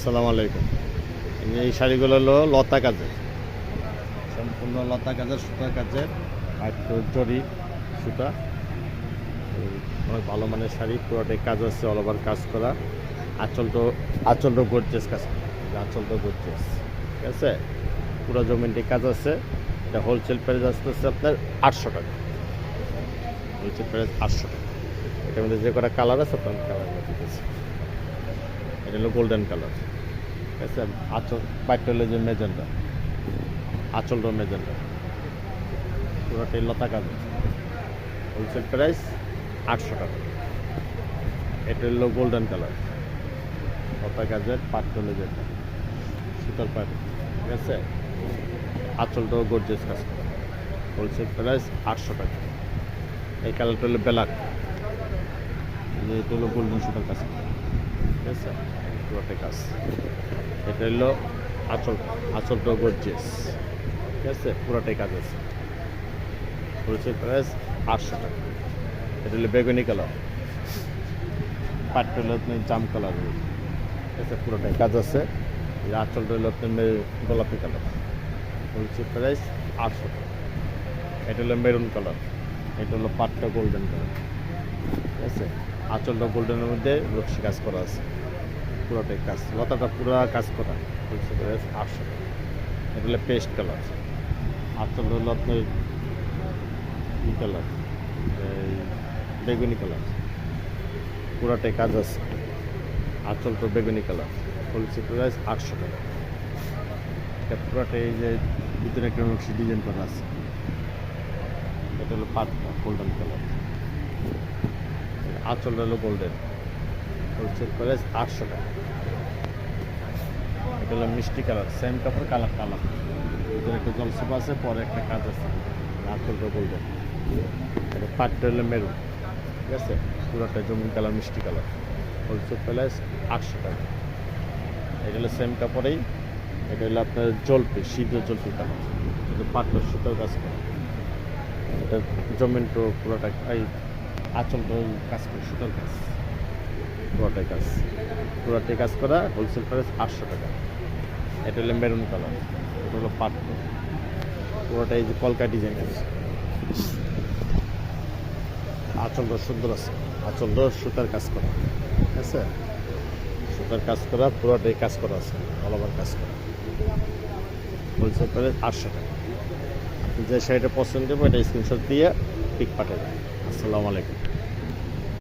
আসসালামু আলাইকুম। এই শাড়িগুলো হলো লতা কাজের, সম্পূর্ণ লতা কাজের, সুতা কাজের, আর একটু জরি সুতা। অনেক ভালো মানের শাড়ি, পুরোটাই কাজ আছে, অল ওভার কাজ করা। আঁচলটা গর্জিয়াস কাজ, আঁচলটা গর্জিয়াস, ঠিক আছে। পুরো জমিনটি কাজ আছে। এটা হোলসেল প্রাইস আসতেছে আপনার 800 টাকা। হোলসেল প্রাইস 800 টাকা। এটার মধ্যে যে কটা কালার আছে আপনার কালার ঠিক আছে। এটা হলো গোল্ডেন কালার, ঠিক আছে। আঁচল বাইরটা হলো যে মেজেন্ডা, আঁচলটা মেজেন্ডা, পুরোটাই লতা কাজ। হোলসেল প্রাইস 800 টাকা। এটা হলো গোল্ডেন কালার, লতা কাজের, পাটটা হলো যেটা সুতার পাট, ঠিক আছে। আঁচলটাও গর্জিয়াস কাজ করা। হোলসেল প্রাইস 800 টাকা। এই কালারটা হলো ব্ল্যাক, এটা হলো গোল্ডেন সুতার কাজ, ঠিক আছে। পুরোটাই কাজ। এটা হলো আঁচলটাও গর্জিয়াস, ঠিক আছে। পুরোটাই কাজ আছে। হোলসেল প্রাইস 800 টাকা। এটা হলো বেগুনি কালার, পাটটা হলো আপনার জাম কালার, ঠিক আছে। পুরোটাই কাজ আছে। আঁচলটা হলো আপনার গোলাপি কালার। হোলসেল প্রাইস 800 টাকা। এটা হলো মেরুন কালার, এটা হলো পাটটা গোল্ডেন কালার, ঠিক আছে। আঁচলটা গোল্ডেনের মধ্যে রক্সি কাজ করা আছে, পুরোটাই কাজ, লতাটা পুরো কাজ করা। হোলসেল প্রাইস 800 টাকা। এটা হলো পেস্ট কালার, আঁচল হলো আপনার ই কালার, বেগুনি কালার, পুরোটাই কাজ আছে। আঁচলটা বেগুনি কালার। হোলসেল প্রাইস 800 টাকা। এটা পুরোটাই এই যে ভিতরে একটা নকশি ডিজাইন করা আছে। এটা হলো পাটটা গোল্ডেন কালার, আঁচলটা হলো গোল্ডেন। হোলসেল প্রাইস 800 টাকা। এটা হলো মিষ্টি কালার, সেম কাপড়, কালার ভিতরে একটা জলসোপা আছে, পরে একটা কাজ আছে। আঁচলটা গোল্ডেন। এটা পাটটা হলো মেরুন, ঠিক আছে। পুরোটা জমিন কালার, মিষ্টি কালার। হোলসেল প্রাইস 800 টাকা। এটা হলো সেম কাপড়েই, এটা হলো আপনার জলপি, সিদ্ধ জলপি কালার। এটা পাটটা সুতার কাজ করা। এটা জমিনটো পুরোটা এই আঁচলটা কাজ করে, সুতার কাজ, পুরোটাই কাজ করা। হোলসেল প্রাইস 800 টাকা। এটা হলো মেরুন কালার, এটা হলো পাট, পুরোটাই যে কলকা ডিজাইন আছে। আঁচলটা সুন্দর আছে, আঁচলটা সুতার কাজ করা, ঠিক আছে। সুতার কাজ করা, পুরোটাই কাজ করা আছে, অল ওভার কাজ করা। হোলসেল প্রাইস 800 টাকা। আপনি যে শাড়িটা পছন্দ হবে এটা স্ক্রিনশট দিয়ে পিক পাঠাবেন। আসসালামু আলাইকুম।